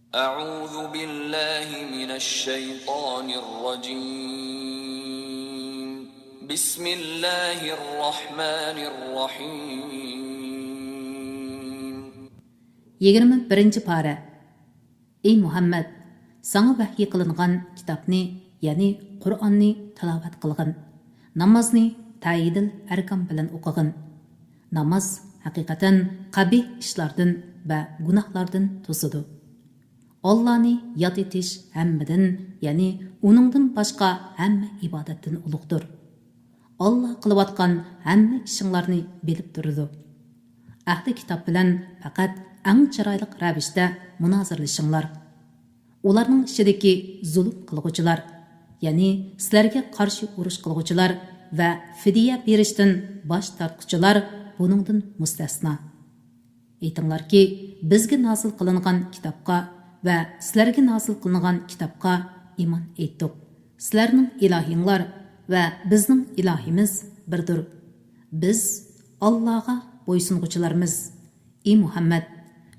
أعوذ بالله من الشيطان الرجيم بسم الله الرحمن الرحيم 21 para. Ey Muhammad, sana vahiy qilingan kitobni, ya'ni Qur'onni tilovat qilgin. Namozni ta'yidil arkam bilan o'qigin. Namoz haqiqatan qabih ishlardan va gunohlardan to'sidi. Allah'ni yad etish hammadan, ya'ni uningdan boshqa hamma ibodatdan ulug'dir. Allah qilayotgan hamma ishinglarni bilib turadi. Ahli kitob bilan faqat eng chiroyli ravishda munozirlashinglar. Ularning ichidagi zulm qilguvchilar, ya'ni sizlarga qarshi urush qilguvchilar va fidya berishdan bosh tortquchilar buningdan mustasno. Aytinglarki, bizga nozil qilingan kitobga va sizlarga nozil qilingan kitobga iymon etdik. Sizlarning ilohinglar va bizning ilohimiz birdir. Biz Allohga bo'ysunguchilarmiz. Ey Muhammad,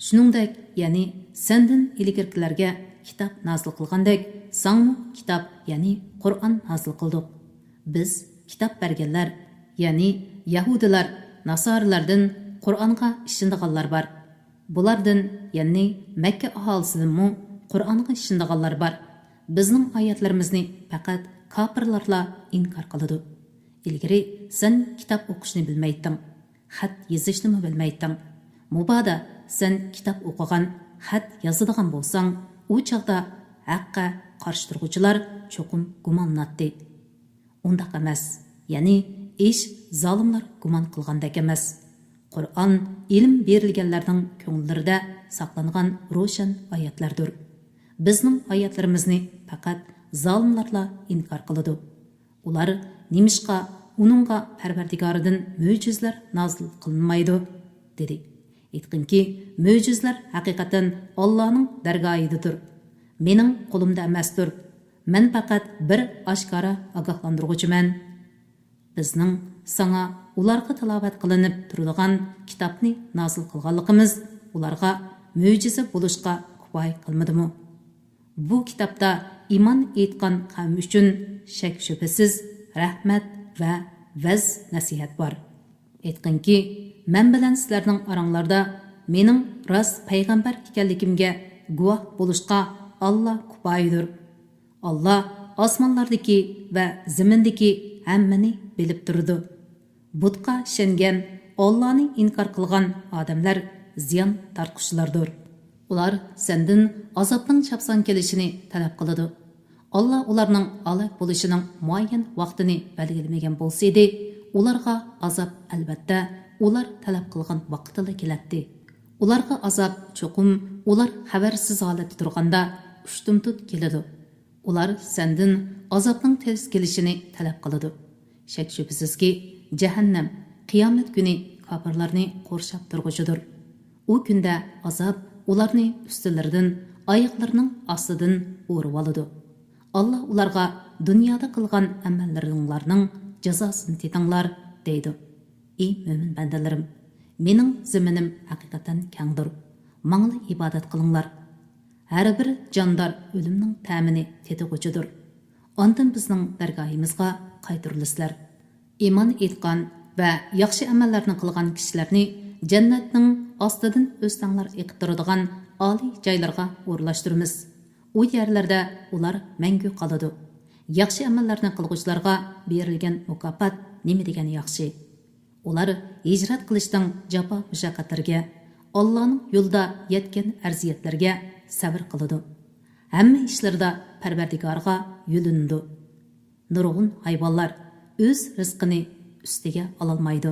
shuningdek, ya'ni sendan ilgirkilarga kitob nozil qilgandek, sangmu kitob, ya'ni Qur'on nozil qildik. Biz kitob berganlar, ya'ni Yahudilar, Nasorilardan Qur'onga ishonganlar bor. Bulardan, ya'ni Makka aholisidanmi Qur'onga ishonganlar bor. Bizning oyatlarimizni faqat kofirlarla inkor qiladi. Ilgari sen kitob o'qishni bilmayding, xat yozishni bilmayding. Mubada sen kitob o'qigan, xat yozadigan bo'lsang, u chaqda haqqa qarshi turg'uvchilar cho'qim gumonlanadi. Undaq emas, ya'ni ish zolimlar gumon qilgandek emas. Qur'on ilm berilganlarning ko'ngillarida saqlangan ro'shan oyatlardir. Bizning oyatlarimizni faqat zolimlarla inkor qiladi. Ular nimishqa uningga Parvardigoridan mo'jizlar nozil qilinmaydi, dedi. Aytqinki, mo'jizlar haqiqatan Allohning dargohidadir. Mening qo'limda emasdir. Men faqat bir oshkora ogohlantiruvchiman. Bizning sana ularga tilovat qilinib turadigan kitobni nozil qilganligimiz ularga mo'jiza bo'lishga kifoya qilmadimi? Bu kitobda iymon etgan qavm uchun shak shubhasiz rahmat va vaz nasihat bor. Aytqinki, men bilan sizlarning oranglarda mening rost payg'ambar ekanligimga guvoh bo'lishga Alloh kifoyadir. Alloh osmonlardagi va zamindagi hammani bilib turdi. Butqa ishongan, Allohni inkor qilgan odamlar ziyon tortquchilardir. Ular sendan azobning chapsan kelishini talab qiladi. Alloh ularning halok bo'lishining muayyan vaqtini belgilamagan bo'lsa edi, ularga azob albatta ular talab qilgan vaqtida keladi. Ularga azob cho'qim ular xabarsiz holatda turganda ushtumtut keladi. Ular sendan azobning tez kelishini talab qiladi. Shak shubhasizki, jahannam qiyomat kuni kofirlarni qo'rshab turg'uchidir. U kunda azob ularni ustilaridan, oyoqlarining ostidan o'rib oladi. Allah ularga dunyoda qilgan amallaringlarning jazosini tetinglar, deydi. Ey mo'min bandalarim, mening ziminim haqiqatan kangdir. Mangli ibodat qilinglar. Har bir jondor o'limning ta'mini tetig'uchidir. Ondan bizning dargohimizga qaytirilisizlar. Iymon etgan va yaxshi amallarni qilgan kishilarni jannatning ostidan o'stanglar eqib turadigan oliy joylarga o'rlashtiramiz. U yerlarda ular mangu qoladi. Yaxshi amallarni qilguvchilarga berilgan mukofot nima degani yaxshi? Ular hijrat qilishdan jafo mushaqqatlarga, Allohning yo'lida yetgan arziyatlarga sabr qiladi. Hamma ishlarda Parvardigorga yo'linadi. Nurg'un hayvonlar o'z rizqini ustiga ololmaydi,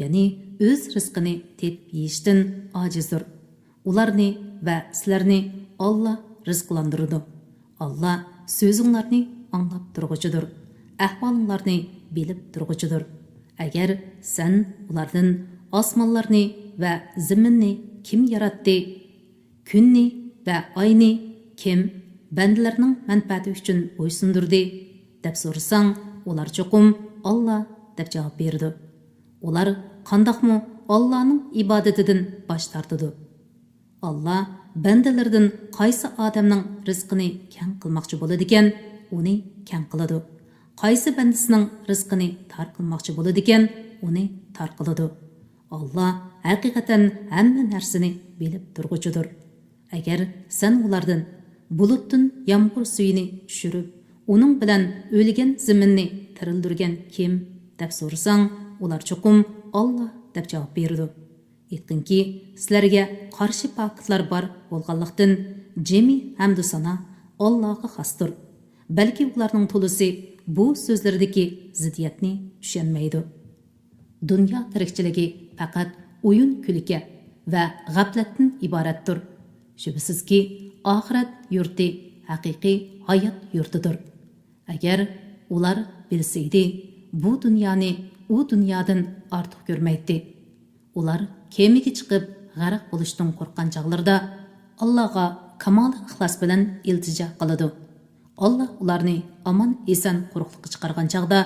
ya'ni o'z rizqini tepib yeyishdan ojizdir. Ularni va sizlarni Alloh rizqlandiradi. Alloh so'zinglarni anglab turg'uchidir. Ahvolinglarni bilib turg'uchidir. Agar sen ulardan osmonlarni va zaminni kim yaratdi? Kunni va oyni kim bandalarning manfaati uchun bo'ysundirdi deb so'rasang, ular cho'qim Alloh deb javob berdi. Ular qandoqmi Allohning ibodatidan bosh tortadi. Allah bandalardan qaysi odamning rizqini keng qilmoqchi bo'ladi ekan, uni keng qiladi. Qaysi bandasining rizqini tar qilmoqchi bo'ladi ekan, uni tar qiladi. Allah haqiqatan hamma narsani bilib turg'uchidir. Agar sen ulardan bulutdan yomg'ir suyini tushirib, uning bilan o'lgan zaminni tirildirgan kim deb so'rasang, ular cho'qim Allah deb javob berdi. Aytdinki, sizlarga qarshi pokitlar bor bo'lganlikdan jami hamdu sana Allohga xosdir. Balki ularning to'lisi bu so'zlardagi ziddiyatni tushunmaydi. Dunyo tirikchiligi faqat o'yin kulga va g'aflatdan iboratdir. Shubsizki, oxirat yurti haqiqiy hayot yurtidir. Agar ular bilsaydi, bu dunyoni u dunyodan ortiq ko'rmaydi. Ular kemiga chiqib g'arq bo'lishdan qo'rqqan chog'larda Allohga kamol ixlos bilan iltijo qiladi. Allah ularni omon eson quruqlikka chiqargan chog'da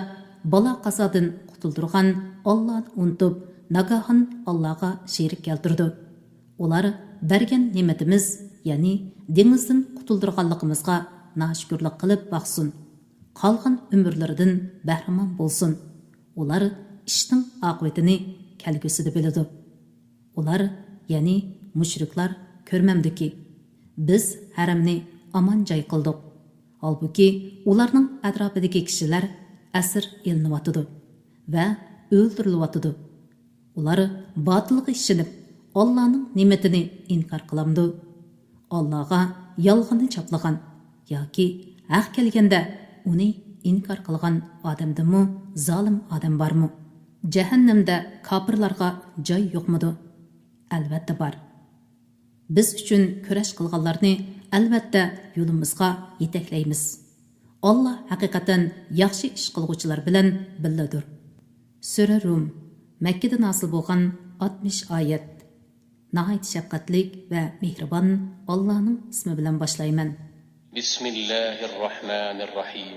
balo qazodan qutuldirgan Allohni unutib, nagahan Allohga sherik keltirdi. Ular bergan ne'matimiz, ya'ni dengizdan qutuldirganligimizga nashukurlik qilib baqsin. Qolgan umrlaridan bahramon bo'lsin. Ular ishning oqibatini kelgusida biladi. Ular, ya'ni mushriklar ko'rmamdiki, biz haramni omon joy qildik. Halbuki ularning atrofidagi kishilar asir elinyotidi va o'ldirilyotidi. Ular botilga ishonib, Allohning ne'matini inkor qilamdi. Allohga yolg'onni chaplagan yoki haq kelganda uni inkor qilgan odamdimi zolim odam bormi? Jahannamda kofirlarga joy yo'qmidi? Albatta bor. Biz uchun kurash qilganlarni albatta yo'limizga yetaklaymiz. Allah haqiqatan yaxshi ish qilguvchilar bilan billadir. Sura Rum, Makkada nozil bo'lgan 60 oyat. Nahayt shafqatlik va mehribon Allohning ismi bilan boshlayman. Bismillahirrahmanirrahim.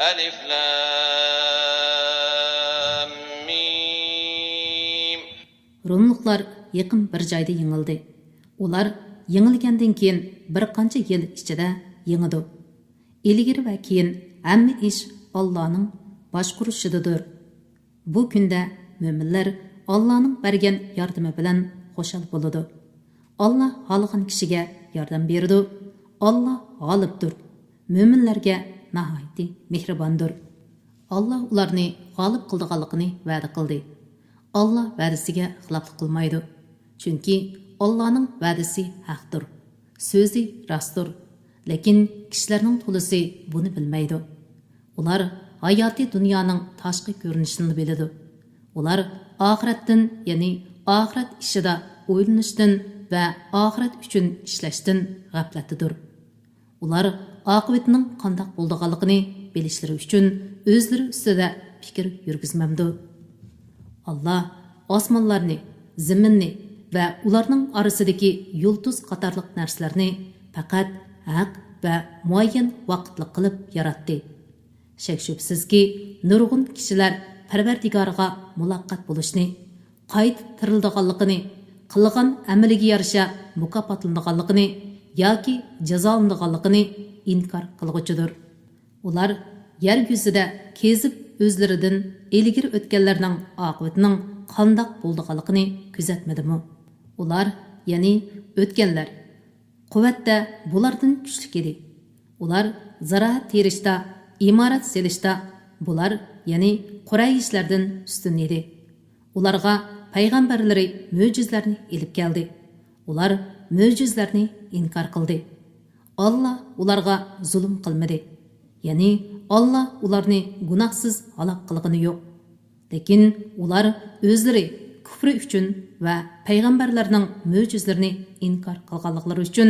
Alif lam mim. Rumliklar yaqin bir joyda yengildi. Ular yengilgandan keyin bir qancha yil ichida yengidi. Ilgari va keyin hamma ish Allohning boshqurishidadir. Bu kunda mo'minlar Allohning bergan yordami bilan xo'shal bo'ladi. Allah xohlagan kishiga yordam beradi. Allah g'olibdir. Mo'minlarga nihoyatda mehribondir. Allah ularni g'olib qildiganligini va'da qildi. Allah va'dasiga xiloflik qilmaydi. Chunki Allohning va'dasi haqdir. So'zi rostdir. Lekin kishilarning to'lisi buni bilmaydi. Ular hayoti dunyoning tashqi ko'rinishini biladi. Ular oxiratdan, ya'ni oxirat ishida o'ylanishdan va oxirat uchun ishlashdan g'aflatlidir. Ular oqibatining qanday bo'lganligini bilishlari uchun o'zlari ustida fikr yurgizmamdi. Allah osmonlarni, zaminni va ularning orasidagi yulduz qatorliq narsalarni faqat haq va muayyan vaqtli qilib yaratdi. Shak shubsizki, nurg'un kishilar Parvardigorga muloqot bo'lishni, qaytib tirildiganligini, qilgan amaliga yarasha mukofotlanganligini yoki jazolanganligini inkor qilg'uchidir. Ular yer yuzida kezib o'zlaridan ilgari o'tganlarning oqibatining qandoq bo'lganligini kuzatmadimi? Ular, ya'ni o'tganlar, quvvatda bulardan kuchli edi. Ular ziraat terishda, imorat selishda bular, ya'ni Qurayishlardan ustun edi. Ularga payg'ambarlari mo'jizlarni elib keldi. Ular mo'jizlarni inkor qildi. Allah ularga zulm qilmadi. Ya'ni Allah ularni gunohsiz halok qilgani yo'q. Lekin ular o'zlari kufri uchun va payg'ambarlarning mo'jizlarini inkor qilganliklari uchun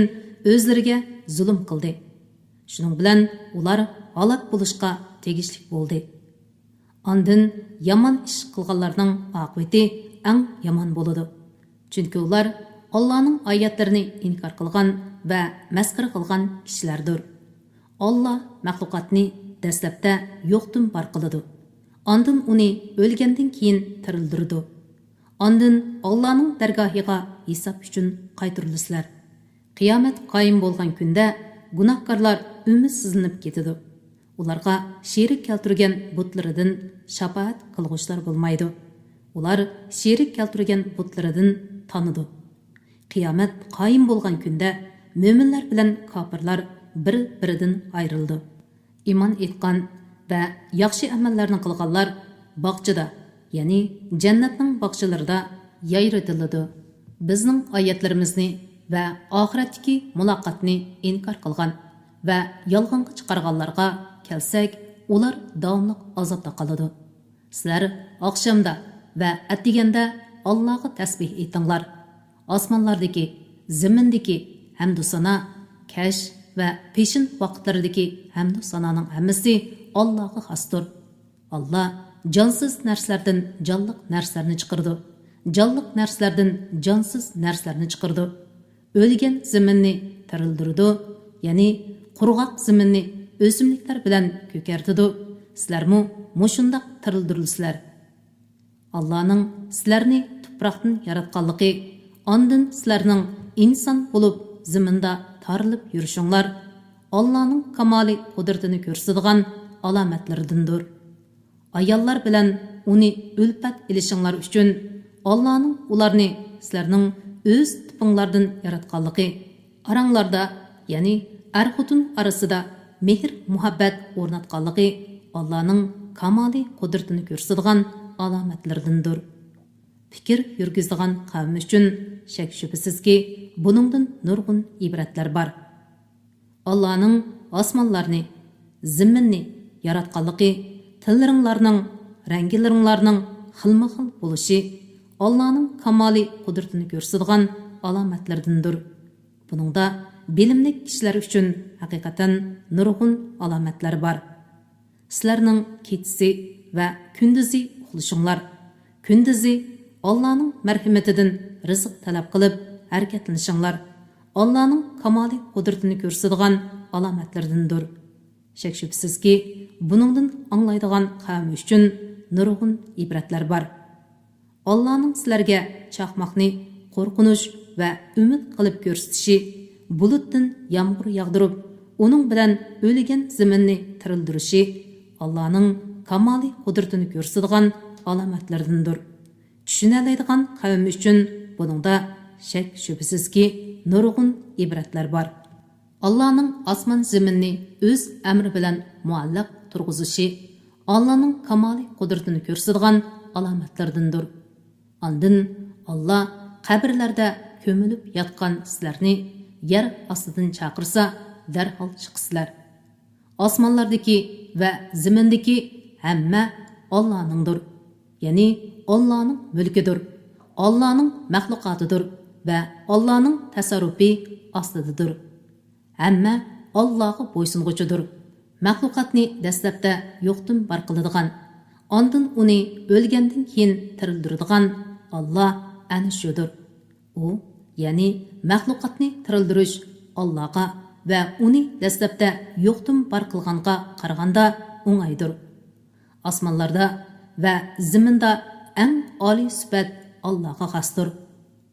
o'zlariga zulm qildi. Shuning bilan ular halok bo'lishga tegishli bo'ldi. Ondan yomon ish qilganlarning oqibati eng yomon bo'ladi. Chunki ular Allohning oyatlarini inkor qilgan va masxara qilgan kishilardir. Allah maxluqotni dastlabda yo'qdan bor qiladi. Ondan uni o'lgandan keyin tirildirdi. Ondan Allohning dargohiga hisob uchun qaytarilasizlar. Qiyomat qoyim bo'lgan kunda gunohkorlar umidsizlanib ketadi. Ularga sherik keltirgan butlaridan shafaat qilg'uchilar bo'lmaydi. Ular sherik keltirgan butlaridan tanidi. Qiyomat qoyim bo'lgan kunda mo'minlar bilan kofirlar bir-biridan ayrildi. Iymon etgan va yaxshi amallarni qilganlar bog'chada, ya'ni jannatning bog'chalarida yayratiladi. Bizning oyatlarimizni va oxiratdagi muloqotni inkor qilgan va yolg'onga chiqarganlarga kelsak, ular davomli azobda qoladi. Sizlar oqshomda va atiganda Allohga tasbih aytinglar. Osmonlardagi, zimindagi hamdu sana, kash va peshin vaqtlaridagi hamdu sanoning hammasi Allohga xosdir. Allah jonsiz narsalardan jonliq narsalarni chiqardi. Jonliq narsalardan jonsiz narsalarni chiqardi. O'lgan zaminni tirildirdi, ya'ni qurg'oq zaminni o'simliklar bilan ko'kartirdi. Sizlarmi mushundaq tirildirilsizlar. Allohning sizlarni tuproqdan yaratganligi, ondan sizlarning inson bo'lib zaminda tarilib yurishinglar Allohning kamoli qudratini ko'rsatadigan alomatlardandir. Ayollar bilan uni ulfat ilishinglar uchun Allohning ularni sizlarning o'z tipinglardan yaratganligi, aranglarda, ya'ni er-xotin orasida mehr muhabbat o'rnatganligi Allohning kamoli qudratini ko'rsatadigan alomatlardandir. Fikir yurgizadigan qavm uchun shak shubhasizki, buningdan nurg'un ibratlar bor. Allohning osmonlarni, zaminni yaratganligi, tillaringlarning, rangilaringlarning xilma-xil bo'lishi Allohning kamoli qudratini ko'rsatadigan alomatlardandir. Buningda bilimli kishilar uchun haqiqatan nurg'un alomatlar bor. Sizlarning kechasi va kunduzi uxlashinglar, kunduzi Allohning marhamatidan rizq talab qilib harakatlanishinglar Allohning kamoli qudratini ko'rsatadigan alomatlardandir. Shak shubhasizki, buningdan anglaydigan qavm uchun nurg'un ibratlar bor. Allohning sizlarga chaqmoqni qo'rqinish va umid qilib ko'rsatishi, bulutdan yomg'ir yog'dirib, uning bilan o'lgan zaminni tirildirishi Allohning kamoli qudratini ko'rsatadigan alomatlardandir. Tushunadigan qavm uchun buningda shak shubhasizki nurg'un ibratlar bor. Allohning osmon zaminni o'z amri bilan muallaq turg'izishi Allohning kamoli qudratini ko'rsatadigan alomatlardandir. Ondan Alloh qabrlarda ko'milib yotgan sizlarni yer ostidan chaqirsa, darhol chiqsizlar. Osmonlardagi va zamindagi hamma Allohningdir. Ya'ni Allohning mulkidir. Allohning maxluqotidir va Allohning tasarrufi ostidadir. Hamma Allohga bo'ysunguchidir. Maxluqotni dastlabda yo'qdan bor qiladigan, ondan uni o'lgandan keyin tirildiradigan Alloh ana shudir. U, ya'ni maxluqotni tirildirish Allohga va uni dastlabda yo'qdan bor qilganga qaraganda o'ng'aydir. Osmonlarda va zaminda eng oliy sifat Allohga xosdir.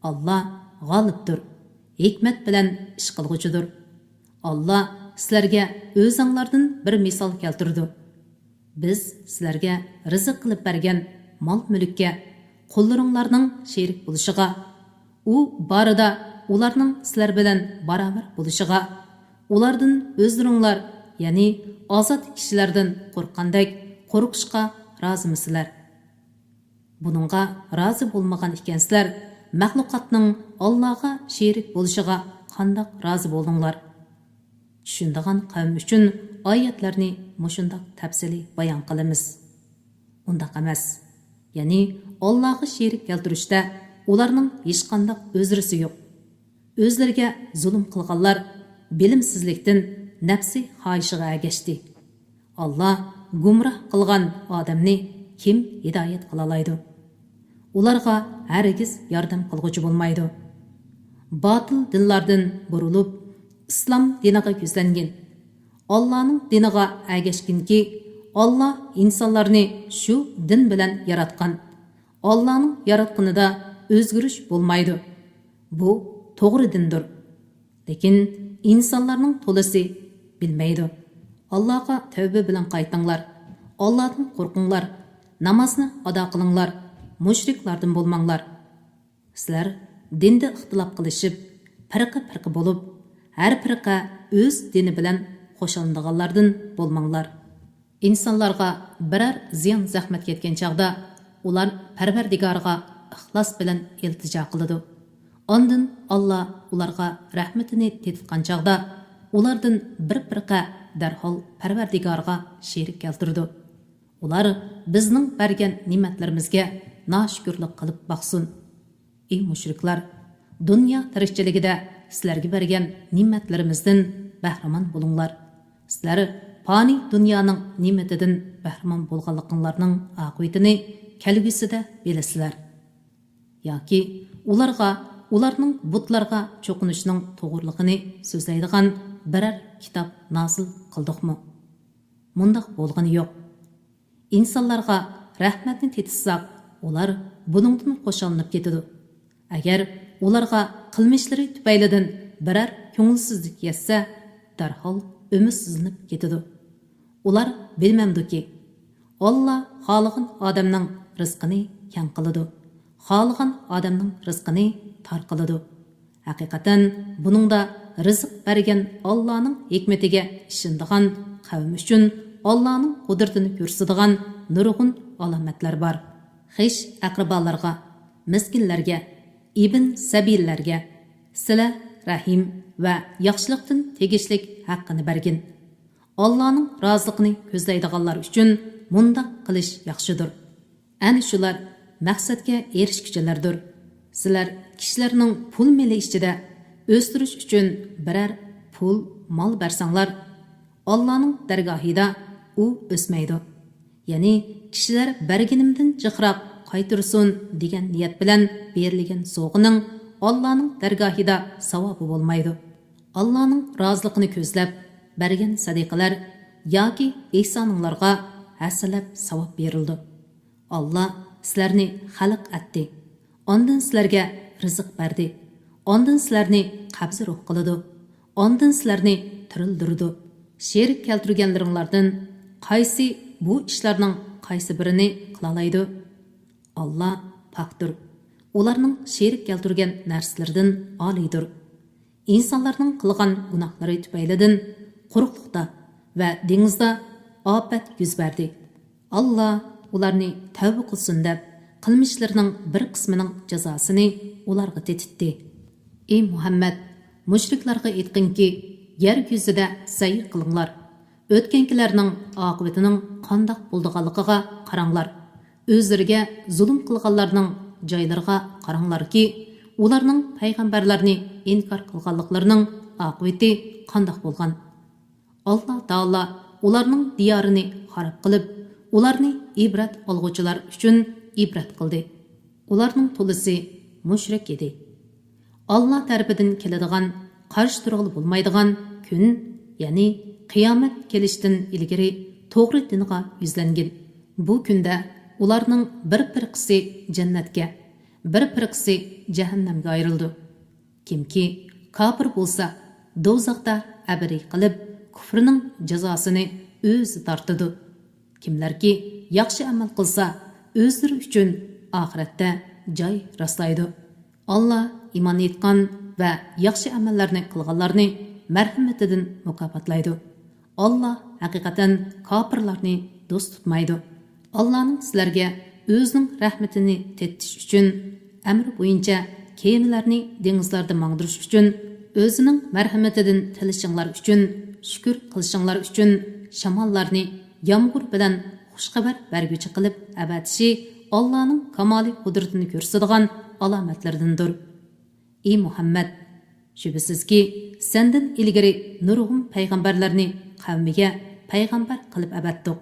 Alloh g'olibdir, hikmat bilan ish qilg'uchidir. Alloh sizlarga o'zinglardan bir misol keltirdi. Biz sizlarga rizq qilib bergan mol-mulkka qo'llaringlarning sherik bo'lishiga, u borida ularning sizlar bilan barobar bo'lishiga, ulardan o'zlaringlar, ya'ni ozod kishilardan qo'rqqandek qo'rqishga rozimisizlar? Buningga rozi bo'lmagan ekansizlar, maxluqotning Allohga sherik bo'lishiga qandoq rozi bo'ldinglar? Tushundigan qavm uchun oyatlarni mushundoq tafsili bayon qilamiz. Undaq emas. Ya'ni Allohga sherik keltirishda ularning hech qanday o'zrisi yo'q. O'zlariga zulm qilganlar bilimsizlikdan nafsi xohishiga ergashdi. Alloh gumroh qilgan odamni kim hidoyat qila oladi? Ularga hargiz yordam qilguvchi bo'lmaydi. Botil dinlardan burilib islom diniga ko'zlangan, Allohning diniga ergashganki, Alloh insonlarni shu din bilan yaratgan. Allah'ның yaratqınida özgürüş bolmaydı. Bu toğrı dindir. Lekin insanlarning to'lisi bilmaydi. Allohga tavba bilan qaytinglar. Allohdan qo'rqinglar. Namozni ado qilinglar. Mushriklardan bo'lmanglar. Sizlar dinda ixtilof qilishib, firqa bo'lib, har firqa o'z dini bilan qo'shiladiganlardan bo'lmanglar. İnsanlarga birər ziyon zahmat yetgan chaqda ular Parvardigorga ixlos bilan iltijo qiladi. Ondan Allah ularga rahmatini tetitgan chaqda ulardan bir firqa darhol Parvardigorga sherik keltirdi. Ular bizning bergan ne'matlarimizga noshukirlik qilib baqsin. Ey mushriklar, dunyo tirikchiligida sizlarga bergan ne'matlarimizdan bahramand bo'linglar. Sizlar fani dunyoning ne'matidan bahramand bo'lganliklaringning oqibatini kelgusida bilasizlar. Yoki ularning butlarga cho'qinishning to'g'riligini so'zlaydigan biror kitob nozil qildikmi? Mundaq bo'lgani yo'q. İnsanlarga rahmatni tetitsak, ular buningdan qo'shilib ketadi. Agar ularga qilmishlari tufaylidan biror ko'ngilsizlik yetsa, darhol ümidsizlanib ketadi. Ular bilmamdiki, Allah xohlagan odamning rizqini keng qiladi. Xohlagan odamning rizqini tar qiladi. Haqiqatan buningda rizq bergan Allohning hikmatiga ishonadigan qavm uchun Allah'ның qudratini ko'rsatadigan nurg'un alomatlar bor. Xish aqrabolarga, miskinlarga, ibn sabillarga sila, rahim va yaxshilikdan tegishlik haqqini bergin. Allah'ның roziligini ko'zlaydiganlar uchun mundaq qilish yaxshidir. Ana shular maqsadga erishguchilardir. Sizlar kishilarning pul meli ichida o'stirish uchun biror pul, mol bersanglar, Allah'ның dargohida u o'smaydi. Ya'ni kishilar berginimdan jiqroq qaytirsin degan niyat bilan berilgan sovg'ining Allah'ның dargohida savobi bo'lmaydi. Allah'ның roziligini ko'zlab bergan sadiqalar yoki ihsoninglarga hasalab savob berildi. Allah sizlarni xalq etdi. Ondan sizlarga rizq berdi. Ondan sizlarni qabzi ruh qiladi. Ondan sizlarni tirildirdi. Sherik keltirganlaringlardan qaysi bu ishlarning qaysi birini qilalaydi? Allah pokdir. Ularning sherik keltirgan narsalardan oliydir. İnsanlarning qilgan gunohlari tufaylidan quruqlikda va dengizda ofat yuz berdi. Allah ularni tavba qilsin deb qilmishlarining bir qismining jazosini ularga tetitdi. Ey Muhammad, mushriklarga aytqinki, yer yuzida sayr qilinglar. O'tgankilarning oqibatining qandoq bo'lganligiga qaranglar. O'zlariga zulm qilganlarning joylariga qaranglarki, ularning payg'ambarlarni inkor qilganliklarining oqibati qandoq bo'lgan. Alloh taolo ularning diyorini xarob qilib, ularni ibrat olg'uvchilar uchun ibrat qildi. Ularning to'lisi mushrik edi. Allah tarafidan keladigan qarshi turg'ili bo'lmaydigan kun, ya'ni qiyomat kelishdan ilgari to'g'ri dinga yuzlangan. Bu kunda ularning bir firqasi jannatga, bir firqasi jahannamga ayrildi. Kimki kafir bo'lsa, do'zaxda abadiy qilib, kufrining jazosini o'zi tortadi. Kimlarki yaxshi amal qilsa, o'zlari uchun oxiratda joy rastlaydi. Allah iymon etgan va yaxshi amallarni qilganlarni marhamatidan mukofotlaydi. Allah haqiqatan kofirlarni do'st tutmaydi. Allah'ning sizlarga o'zining rahmatini tetish uchun, amri bo'yicha kemalarni dengizlarda mangdirish uchun, o'zining marhamatidan tilishinglar uchun, shukr qilishinglar uchun shamollarni yomg'ir bilan xushxabar berguchi qilib avatishi Allah'ning kamoli qudratini ko'rsatadigan alomatlardandir. Ey Muhammad, shubhisizki sendan ilgari nurg'un payg'ambarlarni qavmiga payg'ambar qilib avatdiq.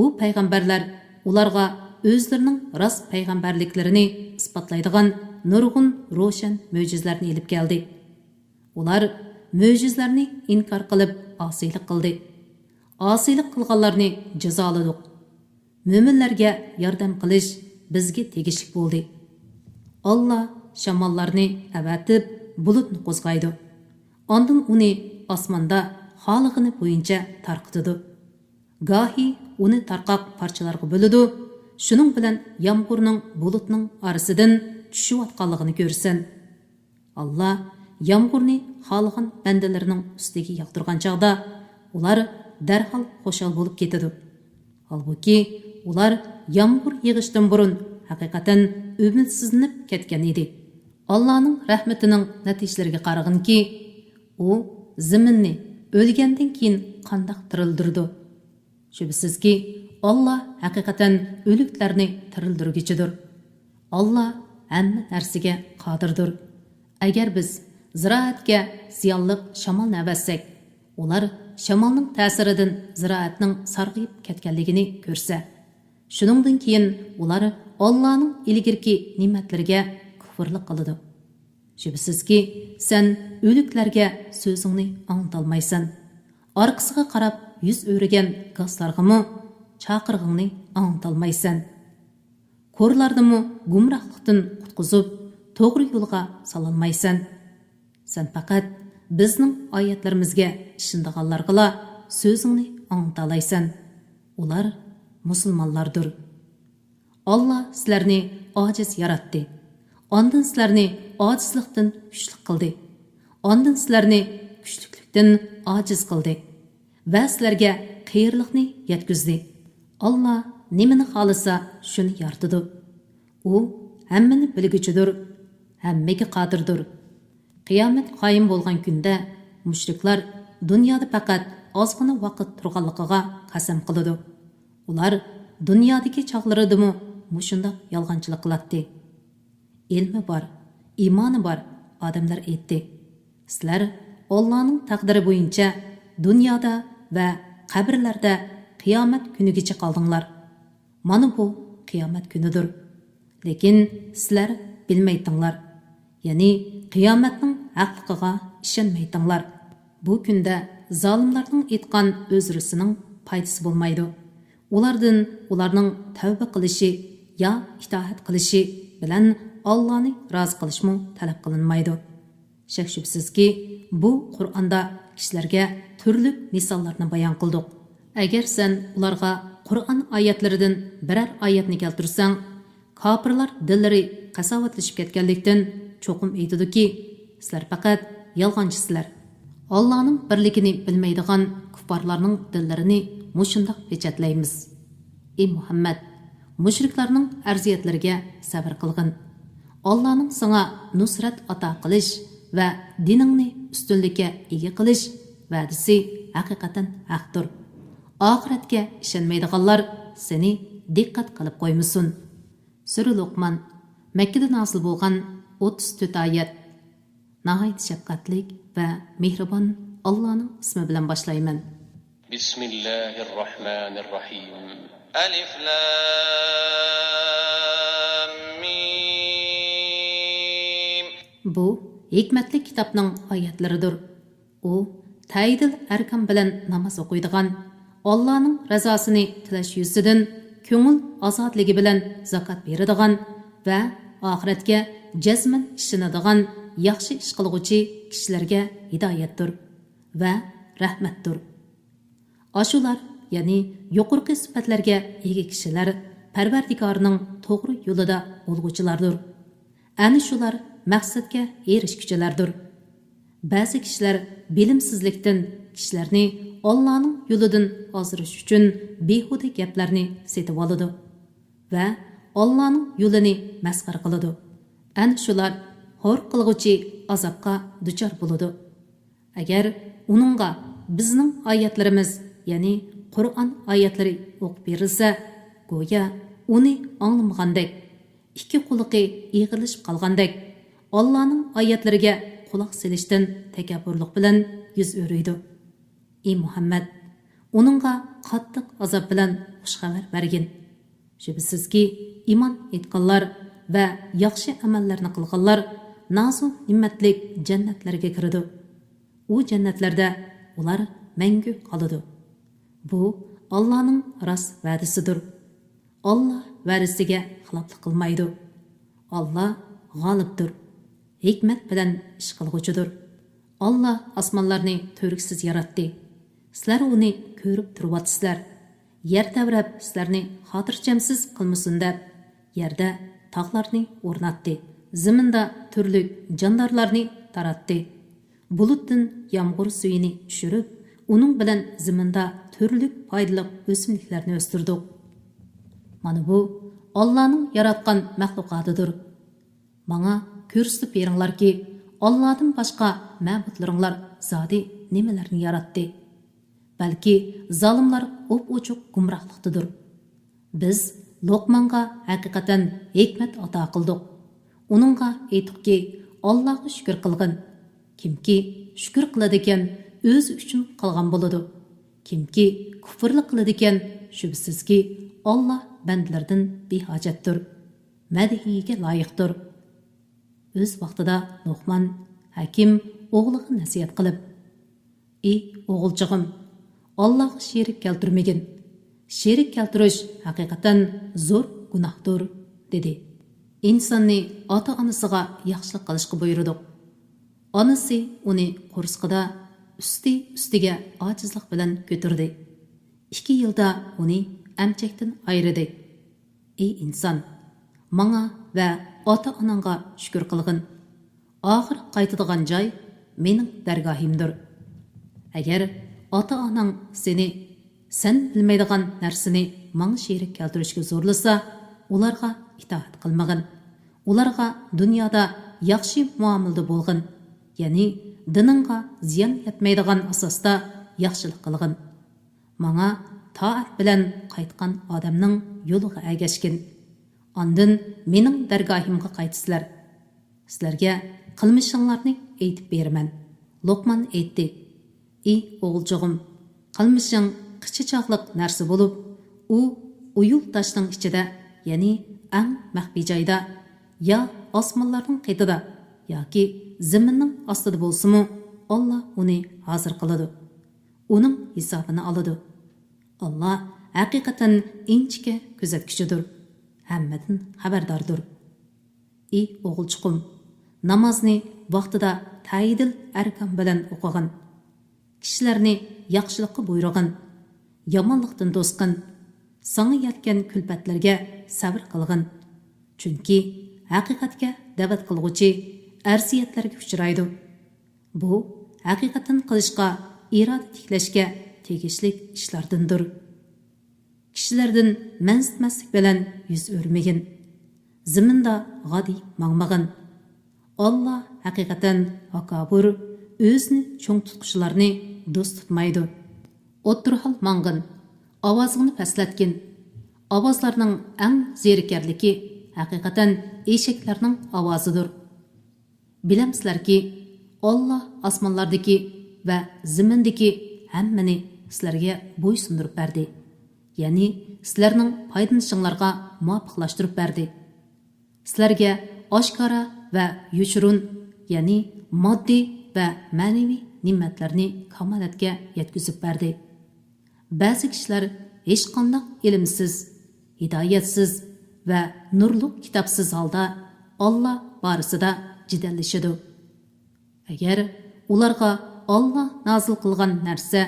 U payg'ambarlar ularga o'zlarining rost payg'ambarliklarini isbotlaydigan nurg'un ro'shan mo'jizlarni elib keldi. Ular mo'jizlarni inkor qilib osiylik qildi. Osiylik qilganlarni jazoladik. Mo'minlarga yordam qilish bizga tegishli bo'ldi. Allah shamollarni avatib bulutni qo'zg'aydi. Ondan uni osmonda xolig'ini bo'yicha tarqitadi. Gohi uni tarqoq parchalarga bo'ladi. Shuning bilan yomg'irning bulutning orasidan tushayotganligini ko'rsan. Allah yomg'irni xohlagan bandalarining ustiga yog'dirgan chog'da ular darhol xo'shal bo'lib ketadi. Halbuki ular yomg'ir yig'ishdan burun haqiqatan umidsizlanib ketgan edi. Allahning rahmatining natijalariga qaraganki, u zaminni o'lgandan keyin qandoq tirildirdi. Shubsizki, Allah haqiqatan o'liklarni tirildirguchidir. Allah hamma narsaga qodirdir. Agar biz ziroatga ziyonli shamolni avassak, ular shamolning ta'siridan ziroatning sarg'ayib ketganligini ko'rsa, shuningdan keyin ular Allohning ilgirki ne'matlariga kufrlik qiladi. Shubsizki, sen o'liklarga so'zingni anglatolmaysan. Orqasiga qarab yuz o'rigan gazlarg'imi chaqirg'ingni anglatolmaysan. Ko'rlardimi gumrohlikdan qutqizib, to'g'ri yo'lga sololmaysan. Sen faqat bizning oyatlarimizga ishonganlarga so'zingni anglatolmaysan. Ular musulmonlardir. Allah sizlarni ojiz yaratdi. Ondan sizlarni ojizlikdan kuchli qildi. Ondan sizlarni kuchliklikdan ojiz qildi. Va sizlarga qiyirlikni yetkazdi. Allah nimani xolasa shuni yaratdi. U hammani bilguchidir, hammaga qodirdir. Qiyomat qoyim bo'lgan kunda mushriklar dunyoda faqat ozgina vaqt turganligiga qasam qiladi. Ular dunyodagi chog'laridimi mushunda yolg'onchilik qiladi. Ilmi bor, iymoni bor odamlar aytdi. Sizlar Allohning taqdiri bo'yicha dunyoda va qabrlarda qiyomat kunigacha qoldinglar. Mana bu qiyomat kunidir. Lekin sizlar bilmaydinglar. Ya'ni qiyomatning haqliqiga ishonmaydinglar. Bu kunda zolimlarning aytgan o'zrisining foydasi bo'lmaydi. Ulardan ularning tavba qilishi ya itoat qilishi bilan Allohni rozi qilishmi talab qilinmaydi. Shak shubsizki, bu Qur'onda kishilarga turli misollarni bayon qildik. Agar sen ularga Qur'on oyatlaridan biror oyatni keltirsang, kofirlar dillari qasovatlashib ketganlikdan cho'qim aytadiki, sizlar faqat yolg'onchisizlar. Allohning birligini bilmaydigan kuffarlarning dillarini mushundoq pechatlaymiz. Ey Muhammad, mushriklarning arziyatlariga sabr qilgin. Allohning sana nusrat ato qilish va diningni ustunlikka ega qilish va'dasi haqiqatan haqdir. Oxiratga ishonmaydiganlar seni diqqat qilib qo'ymasin. Sura Luqman Makkada nozil bo'lgan 34 oyat. Nahayt shafqatlik va mehribon Allohning ismi bilan boshlayman. Bismillahirrahmanirrahim. Alif lam mim. Bu hikmatli kitobning oyatlaridir. U taydil arkam bilan namoz o'qiydigan, Allohning razosini tilash yuzidan ko'ngil ozodligi bilan zakot beradigan va oxiratga jazman ishonadigan yaxshi ish qilguvchi kishilarga hidoyatdir va rahmatdir. Ashular, ya'ni yuqorqi sifatlarga ega kishilar Parvardigorning to'g'ri yo'lida bo'lguvchilardir. Ana shular maqsadga erishguchilardir. Ba'zi kishilar bilimsizlikdan kishilarni Allohning yo'lidan ozdirish uchun behuda gaplarni setib oladi va Allohning yo'lini masxara qiladi. Ana shular hor qilguvchi azobga duchor bo'ladi. Agar uningga bizning oyatlarimiz, ya'ni Qur'on oyatlari o'qib berilsa, go'yo uni anglamagandek, ikki quloqi eg'ilishib qolgandek, Allohning oyatlariga quloq selishdan takabburlik bilan yuz o'riydi. Ey Muhammad, uningga qattiq azob bilan xush xabar bergin. Shubsizki, iymon etganlar va yaxshi amallarni qilganlar nazu ne'matlik jannatlarga kiradi. U jannatlarda ular mangu qoladi. Bu Allohning rost va'dasidir. Allah va'dasiga xiloflik qilmaydi. Allah g'olibdir, hikmat bilan ish qilg'uchidir. Allah osmonlarni to'riksiz yaratdi. Sizlar uni ko'rib turibsizlar. Yer tavrab sizlarni xotirjamsiz qilmasin deb yerda tog'larni o'rnatdi. Zaminda turli jondorlarni taratdi. Bulutdan yomg'ir suyini tushirib, uning bilan zaminda turli foydali o'simliklarni o'stirdik. Mana bu Allah'ның yaratgan mahluqatıdır. Bana ko'rsatib beringlarki, Allah'dan başqa ma'budlaringlar zodi nimalarni yaratdi. Balki zalimlar op-ochiq gumrohlikdadir. Biz Luqmonga haqiqatan hikmat ato qildik. Uningga aytdikki, Allohga shukr qilgin. Kimki shukr qiladi ekan, o'zi uchun qilgan bo'ladi. Kimki kufrlik qiladi ekan, shubsizki Allah bandlardan behojatdir. Madhiga loyiqdir. O'z vaqtida Luqmon hakim o'g'liga nasihat qilib, "Ey o'g'ilchig'im, Allohga sherik keltirmagin. Sherik keltirish haqiqatan zo'r gunohdir", dedi. İnsonni ota-onasiga yaxshilik qilishga buyurdik. Onasi uni qursqida ustiga ojizlik bilan ko'tardi. 2 yilda uni amchakdan ayirdi. Ey inson, manga va ota-onangga shukr qilgin. Oxir qaytadigan joy mening dargohimdir. Agar ota-onang seni sen bilmaydigan narsani manga sherik keltirishga zo'rlasa, ularga itoat qilmagin. Ularga dunyoda yaxshi muomalada bo'lgin. Ya'ni diningga ziyon yetmaydigan asosda yaxshilik qilgin. Manga taat bilan qaytgan odamning yo'liga ergashgin. Ondan mening dargohimga qaytsizlar. Sizlarga qilmishinglarni aytib beraman. Luqman aytdi: "Ey o'g'ilchog'im, qilmishing qichichoqliq narsa bo'lib, u uyul tashning ichida, ya'ni eng maxfiy joyda, ya osmonlarning qetida yoki zaminning ostida bo'lsa-mu, Alloh uni hozir qiladi. Uning hisobini oladi. Allah haqiqatan inchika kuzatkichidir, hammadan xabardordir." Ey o'g'ilchiqim, namozni vaqtida tayidil arkon bilan o'qigin. Kishilarni yaxshilikqa buyrug'in, yomonlikdan to'sqin, sana yetgan kulfatlarga sabr qilgin. Chunki haqiqatga da'vat qilg'uchi arsiyatlarga uchraydi. Bu haqiqatan qilishga, iroda tiklashga tegishli ishlardandir. Kishilardan mansitmaslik bilan yuz o'rmagin. Zaminda g'adi mangmag'in. Allah haqiqatan hakabur, o'zini cho'ng tutqushlarni do'st tutmaydi. O'ttirhal mang'in, ovozingni pastlatgin. Ovozlarning eng zerikarligi haqiqatan eshaklarning ovozidir. Bilamsizlarki, Allah osmonlardagi va zamindagi hammani sizlarga bo'ysundirib berdi. Ya'ni sizlarning foydalanishinglarga muvofiqlashtirib berdi. Sizlarga oshkora va yushurun, ya'ni moddiy va ma'naviy ne'matlarni kamolatga yetkazib berdi. Ba'zi kishilar hech qanday ilmsiz, hidoyatsiz va nurli kitobsiz holda Allah borasida jidallashadi. Agar ularga Allah nazil qilgan narsa,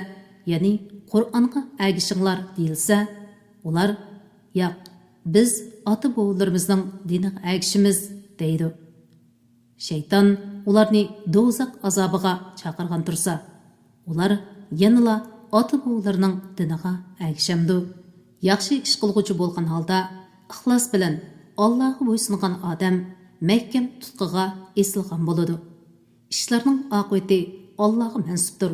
ya'ni Qur'onga ergishinglar deyilsa, ular yo'q, biz ota-bovlarimizning diniga ergishimiz deydi. Shayton ularni do'zax azobiga chaqirgan tursa, ular yanala ota-bovlarining diniga ergishamdi. Yaxshi ish qilguvchi bo'lgan holda ixlos bilan Allohga bo'ysungan odam mahkam tutqiga esilgan bo'ladi. Ishlarning oqibati Allohga mansubdir.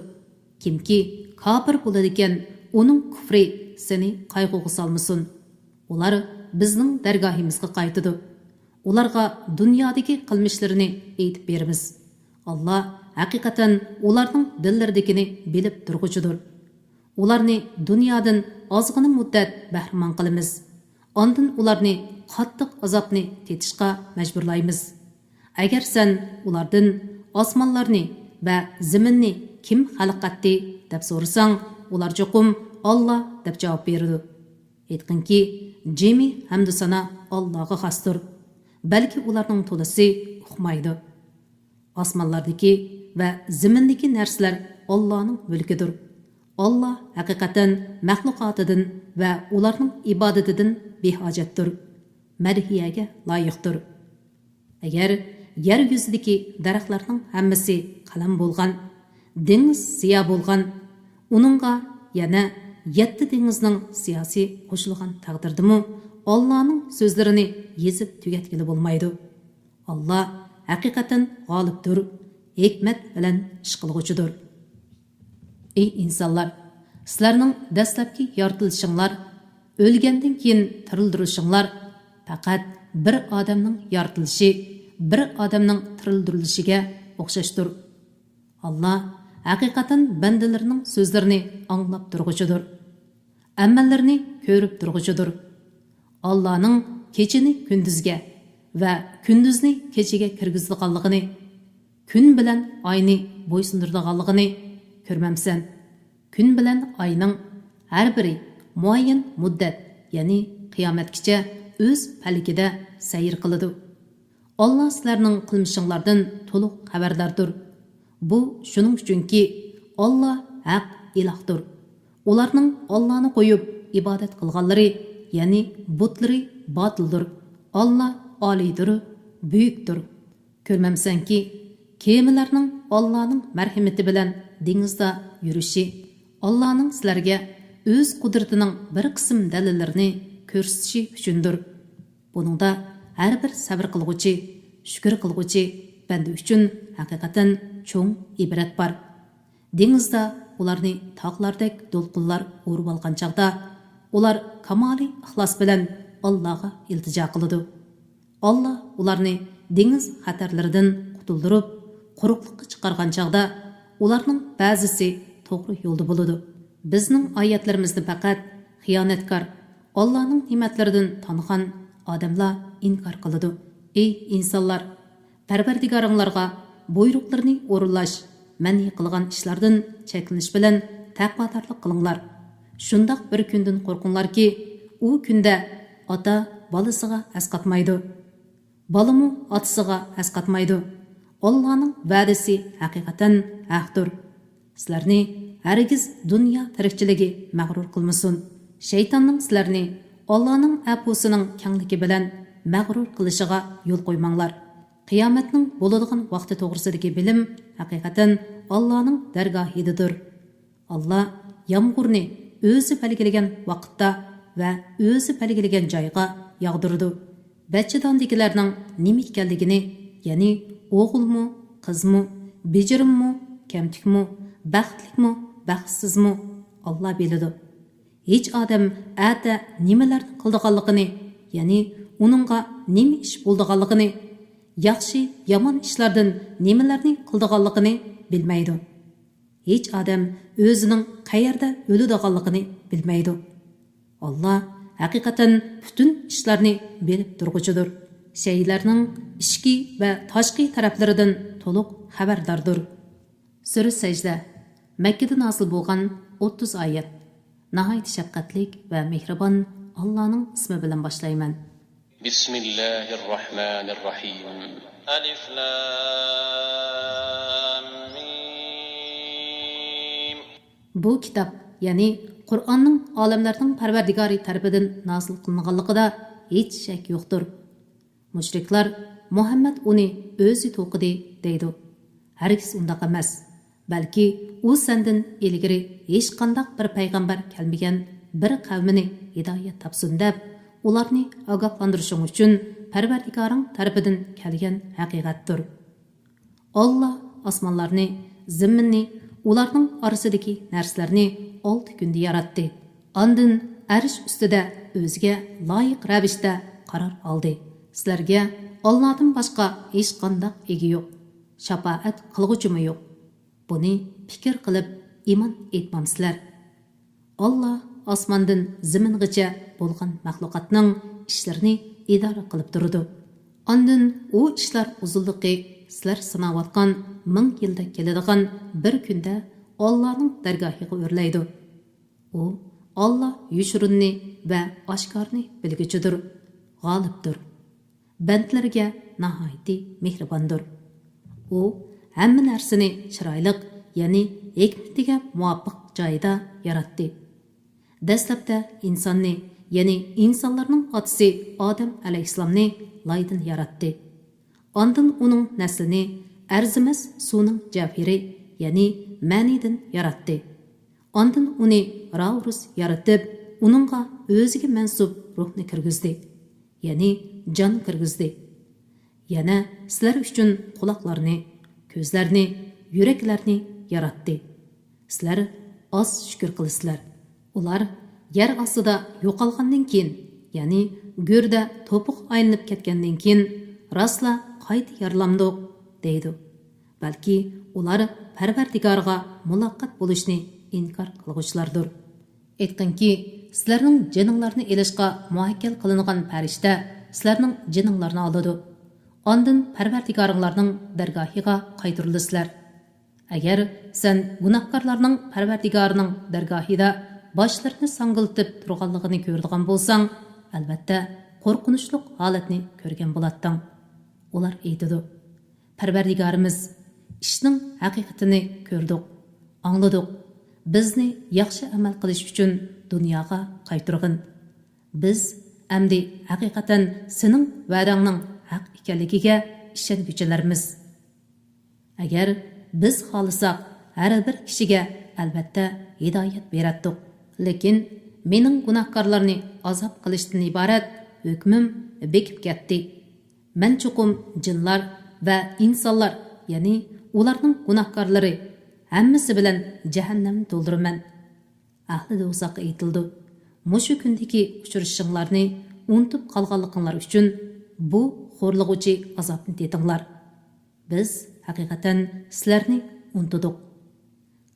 Kimki kafir bo'ladi ekan, uning kufri seni qayg'uga solmasin. Ular bizning dargohimizga qaytadi. Ularga dunyodagi qilmishlarini aytib beramiz. Allah haqiqatan ularning dillardagini bilib turg'uchidir. Ularni dunyodan ozg'ina muddat bahramon qilamiz. Ondan ularni qattiq azobni tetishga majburlaymiz. Agar sen ulardan osmonlarni va zaminni kim xalq qildi deb so'rasang, ular cho'qim Allah deb javob beradi. Aytqinki, jami hamdu sana Allohga xosdir. Balki ularning to'lisi uqmaydi. Osmonlardagi va zimindagi narsalar Allohning mulkidir. Allah haqiqatan maxluqotidan va ularning ibodatidan behojatdir. Madhiyaga loyiqdir. Agar yer yuzidagi daraxtlarning hammasi qalam bo'lgan, dengiz siyo bo'lgan, uningga yana 7 dengizning siyosiy qo'shilgan taqdirdimi Allohning so'zlarini yezib tugatgili bo'lmaydi. Allah haqiqatan g'olibdir, hikmat bilan ish qilg'uchidir. Ey insonlar, sizlarning dastlabki yoritilishinglar, o'lgandan keyin tirildirishinglar faqat bir odamning yoritilishi, bir odamning tirildirishiga o'xshashdir. Allah haqiqatan bandalarining so'zlarini anglab turg'uchidir. Amallarini ko'rib turg'uchidir. Allahning kechini kunduzga va kunduzni kechaga kirgizganligini, kun bilan oyni bo'ysundirganligini ko'rmamsan. Kun bilan oyning har biri muayyan muddat, ya'ni qiyomatgacha o'z falakida sayr qiladi. Allah sizlarning qilmishinglardan to'liq xabardordir. Bu shuning uchunki Allah haq ilohdir. Ularning Allohni qo'yib ibodat qilganlari, ya'ni butlari botildir. Allah oliydir, buyukdir. Ko'rmamsanki, kemalarning Allohning marhamati bilan dengizda yurishi, Allohning sizlarga o'z qudratining bir qism dalillarini ko'rsatishi uchundir. Buningda har bir sabr qilguvchi, shukr qilguvchi banda uchun haqiqatan cho'ng ibrat bor. Dengizda ularni tog'lardek to'lqinlar o'rib olgan chaqda, ular kamoli ixlos bilan Allohga iltijo qiladi. Allah ularni dengiz xatarlaridan qutuldirib, quruqlikka chiqargan chaqda, ularning ba'zisi to'g'ri yo'lda bo'ladi. Bizning oyatlarimizni faqat xiyonatkor, Allohning ne'matlaridan tanigan odamlar inkor qiladi. Ey insonlar, Parvardigoringlarga buyruqlarni o'rinlash, man'i qilgan ishlardan cheklanish bilan taqvodorlik qilinglar. Shundoq bir kundan qo'rqinglarki, u kunda ota bolasiga asqatmaydi, bolamu otasiga asqatmaydi. Allohning va'dasi haqiqatan haqdir. Sizlarni hargiz dunyo tirikchiligi mag'rur qilmasin. Shaytonning sizlarni Allohning afusining kengligi bilan mag'rur qilishiga yo'l qo'ymanglar. Qiyomatning bo'ladigan vaqti to'g'risidagi bilim haqiqatan Allohning dargohidadir. Allah yomg'irni o'zi belgilagan vaqtda va o'zi belgilagan joyga yog'dirdi. Bachadondagilarning nima ekanligini, ya'ni o'g'ilmi, qizmi, bejirimmi, kamtikmi, baxtlikmi, baxtsizmi Allah biladi. Hech odam ata nimalar qildiganligini, ya'ni uningga nima ish bo'ldiganligini, yaxshi, yomon ishlardan nimalarni qildiganligini bilmaydi. Hech odam o'zining qayerda o'ladiganligini bilmaydi. Allah haqiqatan butun ishlarni bilib turg'uchidir. Shaylarning ichki va tashqi taraflaridan to'liq xabardordir. Sura Sajda Makkada nozil bo'lgan 30 oyat. Nihoyat shafqatlik va mehribon Allohning ismi bilan boshlayman. Bismillahirrahmanirrahim. Alif lam mim. Bu kitob, ya'ni Qur'onning olamlarning Parvardigori tarafidan nozil qilinganligida hech shak yo'qdir. Mushriklar Muhammad uni o'zi to'qidi deydi. Hargiz undaq emas. Balki u sendan ilgari hech qanday bir payg'ambar kelmagan bir qavmini hidoyat topsin deb, ularni ogohlantirishing uchun Parvardigoring tarafidan kelgan haqiqatdir. Allah osmonlarni, zaminni, ularning orasidagi narsalarni 6 kunda yaratdi. Ondan arsh ustida o'ziga loyiq ravishda qaror oldi. Sizlarga Allohdan boshqa hech qanday ega yo'q, shafaat qilg'uchimi yo'q. Buni fikr qilib iymon etmamsizlar. Allah osmondan zamingacha bo'lgan maxluqotning ishlarini idora qilib turdi. Ondan u ishlar uzunligi sizlar sanayotgan 1000 yilda keladigan bir kunda Allohning dargohiga o'rlaydi. U Allah yuşurunni va oshkorni bilguchidir, g'olibdir. Bandlarga nihoyatda mehribondir. U hamma narsani chiroyli, ya'ni hikmatiga muvofiq joyida yaratdi. Dastlabda insonni, ya'ni insonlarning otasi Odam alayhissalomni loydan yaratdi. Ondan uning naslini arzimas suvning javhiri, ya'ni ma'nidan yaratdi. Ondan uni Raurus yaratib, uningga o'ziga mansub ruhni kirgizdi, ya'ni jon kirgizdi. Yana sizlar uchun quloqlarni, ko'zlarni, yuraklarni yaratdi. Sizlar oz shukr qilasizlar. Ular yer ostida yo'qolgandan keyin, ya'ni go'rda to'piq aylanib ketgandan keyin rostla qayta yarlamdiq deydi. Balki ular Parvardigorga muloqot bo'lishni inkor qilg'uvchilardir. Aytganki, sizlarning jininglarni elishga muvakkal qilingan farishta sizlarning jininglarni oladi. Ondan Parvardigoringlarning dargohiga qaytarilasizlar. Agar sen gunohkorlarning Parvardigorining dargohida boshlarini sangiltib turganligini ko'rdigan bo'lsang, albatta qo'rqinchli holatni ko'rgan bo'larding. Ular aytadi: Parvardigorimiz, ishning haqiqatini ko'rdik, angladik. Bizni yaxshi amal qilish uchun dunyoga qaytargin. Biz amdi haqiqatan sening va'dangning haq ekanligiga ishonguchilarmiz. Agar biz xohlasak, har bir kishiga albatta hidoyat beratdik. Lekin mening gunohkorlarni azob qilishdan iborat hukmim bekib ketdi. Men chuqum jinlar va insonlar, ya'ni ularning gunohkorlari hammasi bilan jahannamni to'ldiraman. Ahli do'zax aytildi: Mushu kundagi uchrashishinglarni unutib qolganliginglar uchun bu xo'rlig'uchi azobni tetinglar. Biz haqiqatan sizlarni unutdik.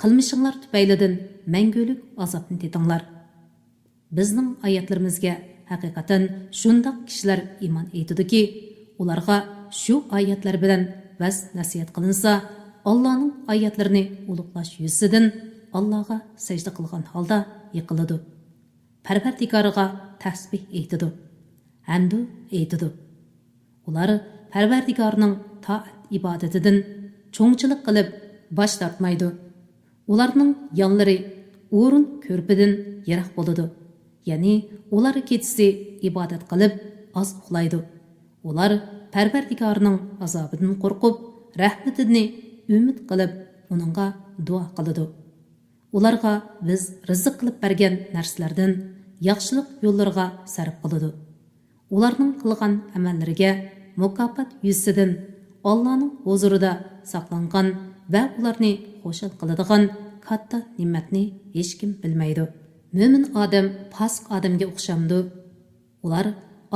Qilmishinglar tufaylidan mangulik azobni tetinglar. Bizning oyatlarimizga haqiqatan shundoq kishilar iymon etadiki, ularga shu oyatlar bilan vas nasihat qilinsa, Allohning oyatlarini ulug'lash yuzidan Allohga sajda qilgan holda yiqiladi. Parvardigoriga tasbih aytadi, hamdu aytadi. Ular Parvardigorning toat ibodatidan cho'ngchilik qilib bosh tortmaydi. Ularning yonlari o'rin ko'rpidan yiroq bo'ladi. Ya'ni ular kechasi ibodat qilib oz uxlaydi. Ular Parvardigorning azobidan qo'rqib, rahmatini umid qilib uningga duo qiladi. Ularga biz rizq qilib bergan narsalardan yaxshilik yo'llariga sarf qiladi. Ularning qilgan amallariga mukofot yuzidan Allohning huzurida saqlangan va ularni xushal qiladigan katta ne'matni hech kim bilmaydi. Mo'min odam fosiq odamga o'xshamdi. Ular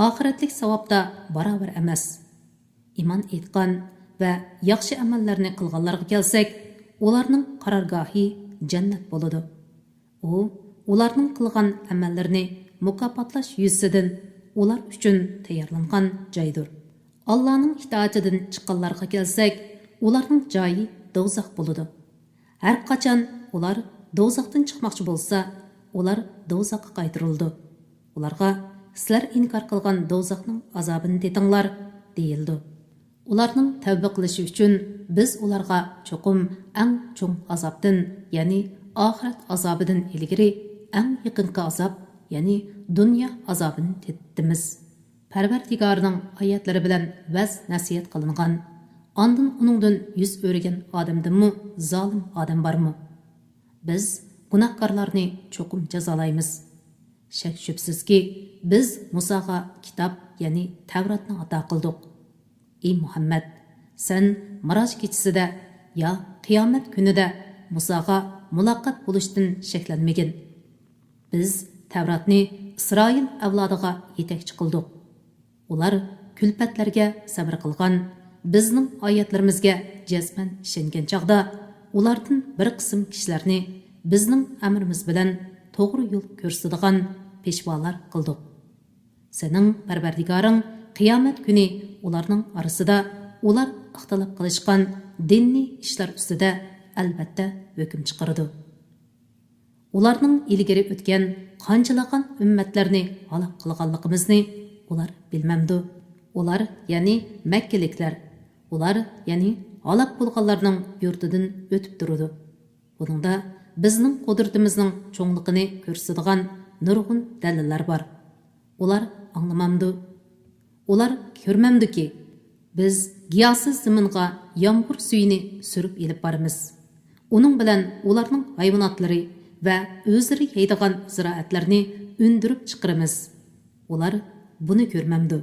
oxiratlik savobda barobar emas. Iymon etgan va yaxshi amallarni qilganlarga kelsak, ularning qarorgohi jannat bo'ladi. U ularning qilgan amallarini mukofotlash yuzidan ular uchun tayyorlangan joydir. Allohning itoatidan chiqqanlarga kelsak, ularning joyi do'zax bo'ladi. Har qachon ular do'zaxdan chiqmoqchi bo'lsa, ular do'zaxga qaytarildi. Ularga sizlar inkor qilgan do'zaxning azobini tetinglar deyildi. Ularning tavba qilishi uchun biz ularga cho'qim eng cho'ng azobdan, ya'ni oxirat azobidan ilgari eng yaqinqi azob, ya'ni dunyo azobini tetdimiz. Parvardigorning oyatlari bilan vaz nasihat qilingan, ondan uningdan yuz o'rgan odamdimi zolim odam bormi? Biz gunohkorlarni cho'qim jazolaymiz. Shak shubsizki, biz Musoga kitob, ya'ni Tavratni ato qildik. Ey Muhammad, sen Miroj kechasida yo qiyomat kunida Musoga muloqot bo'lishdan shaklanmagin. Biz Tavratni Isroil avlodiga yetakchi qildik. Ular kulfatlarga sabr qilgan, bizning oyatlarimizga jazman ishongan chog'da ulardan bir qism kishilarni bizning amrimiz bilan to'g'ri yo'l ko'rsatadigan peshvolar qildik. Sening Parvardigoring qiyomat kuni ularning orasida ular ixtilof qilishgan diniy ishlar ustida albatta hukm chiqaradi. ularning ilgari o'tgan qanchalagan ummatlarni halok qilganligimizni ular bilmamdi. Ular, ya'ni Makkaliklar, ular, ya'ni halok bo'lganlarning yurtidan o'tib turdi. Buningda bizning qudratimizning cho'ngligini ko'rsatadigan nurg'un dalillar bor. Ular anglamamdi. Ular ko'rmamdiki, biz giyosiz zaminga yomg'ir suyini surib elib boramiz. Uning bilan ularning hayvonotlari va o'zlari yeydigan ziroatlarni undirib chiqaramiz. Ular buni ko'rmamdi.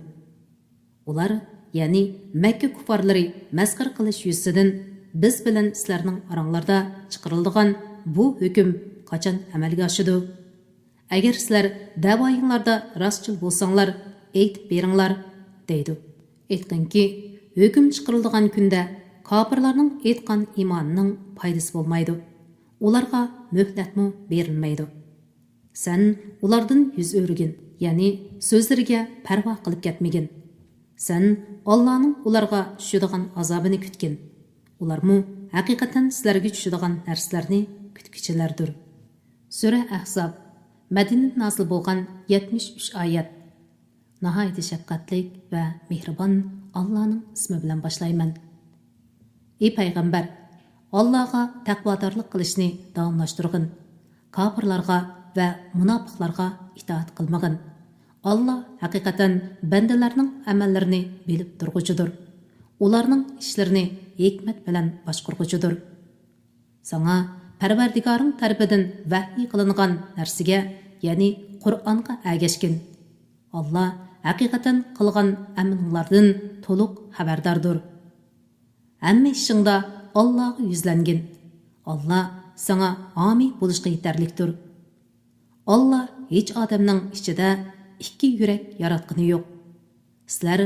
Ular, ya'ni Makka kuffarlari masxar qilish yuzidan biz bilan sizlarning oranglarda chiqariladigan bu hukm qachon amalga oshadi? Agar sizlar da'voyinglarda rostchil bo'lsanglar, aytib beringlar, deydi. Aytqanki, hukm chiqariladigan kunda kofirlarning aytgan iymonining foydasi bo'lmaydi. Ularga muhlatmi berilmaydi. Sen ulardan yuz o'rgin, ya'ni so'zlariga parvo qilib ketmagin. Sen Allohning ularga tushadigan azobini kutgin. Ularmu haqiqatan sizlarga tushadigan narsalarni kutkichilardir. Sura Ahzob, Madinada nozil bo'lgan 73 oyat. Nihoyat shafqatlik va mehribon Allohning ismi bilan boshlayman. Ey payg'ambar, Allohga taqvodorlik qilishni davomlashtirgin. Kofirlarga va munofiqlarga itoat qilmagin. Allah haqiqatan bandalarning amallarini bilib turg'uchidir. Ularning ishlarini hikmat bilan boshqarg'uchidir. Sana Parvardigoring tarafidan vahiy qilingan narsaga, ya'ni Qur'onga ergashgin. Allah haqiqatan qilgan amallardan to'liq xabardordir. Hamma ishingda Allohga yuzlangin. Allah sana ami bo'lishga yetarlikdir. Allah hech odamning ichida ikki yurak yaratgani yo'q. Sizlar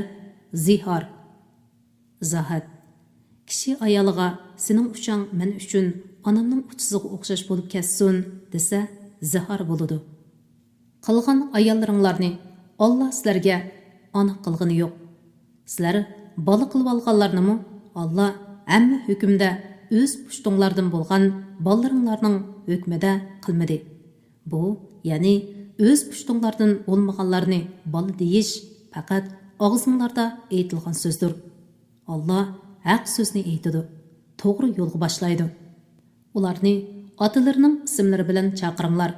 zihor, zahat. Kishi ayoliga sening uchun, men uchun onamning uchisiga o'xshash bo'lib ketsin desa, zihor bo'ladi. Qilgan ayollaringlarni Allah sizlarga ona qilgani yo'q. Sizlar bola qilib olganlarnimi Allah hamma hukmda o'z pushtinglardan bo'lgan bolalaringlarning hukmida qilmadi. Bu, ya'ni o'z pushtinglardan bo'lmaganlarni bola deyish faqat og'zinglarda aytilgan so'zdir. Allah haq so'zni aytadi, to'g'ri yo'lga boshlaydi. Ularni otalarining ismlari bilan chaqiringlar.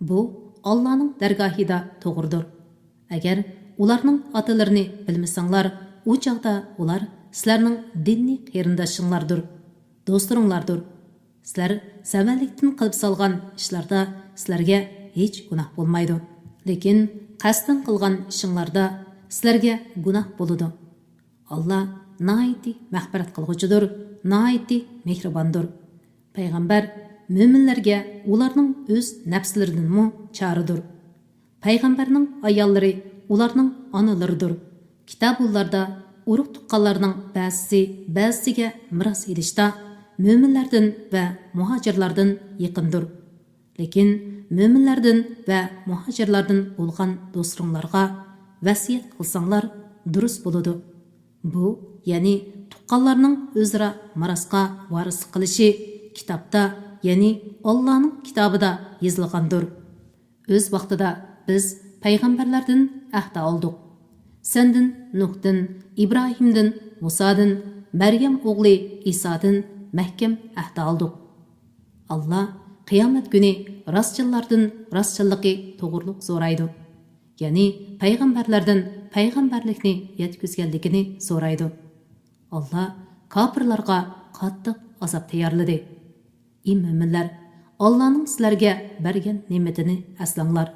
Bu Allohning dargohida to'g'ridir. Agar ularning otalarini bilmasanglar, u chaqda ular sizlarning dinni qarindoshinglardir, do'stlaringlardir. Sizlar savallikdan qilib solgan ishlarda sizlarga hech gunoh bo'lmaydi. Lekin qasddan qilgan ishinglarda sizlarga gunoh bo'ladi. Allah naiti mag'firat qilg'uchidir, naiti mehribondir. Payg'ambar mo'minlarga ularning o'z nafslaridanmi choridir. Payg'ambarning ayollari ularning onalaridir. Kitoblarda urug' tuqqanlarning ba'zisiga miros edishda mo'minlardan va muhojirlardan yaqindir. Lekin mo'minlardan va muhojirlardan bo'lgan do'stlaringlarga vasiyat qilsanglar durust bo'ladi. Bu, ya'ni tuqqanlarning o'zaro mirosga varislik qilishi kitobda, ya'ni Allohning kitobida yozilgandir. O'z vaqtida biz payg'ambarlardan ahd oldik. Sendin Nuhdan, İbrahimdan, Musadan, Maryam o'g'li Isodan mahkam ahd oldik. Allah qiyomat kuni rostchillardan rostchilligi to'g'riliq so'raydi. Ya'ni payg'ambarlardan payg'ambarlikni yetkazganligini so'raydi. Allah kofirlarga qattiq azob tayyorladi. Ey mo'minlar, Allohning sizlarga bergan ne'matini aslanglar.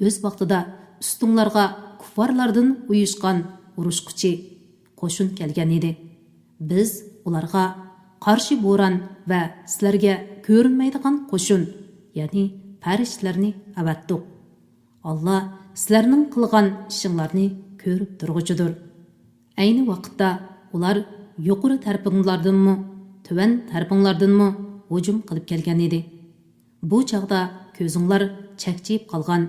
O'z vaqtida ustinglarga kuffarlardan uyushgan urushquchi qo'shin kelgan edi. Biz ularga qarshi bo'ron va sizlarga ko'rinmaydigan qo'shin, ya'ni farishtalarni avatdik. Allah sizlarning qilgan ishinglarni ko'rib turg'uchidir. Ayni vaqtda ular yuqori tarafinglardanmi, tuvan tarafinglardanmi hujum qilib kelgan edi. Bu chaqda ko'zinglar chakchiyib qolgan,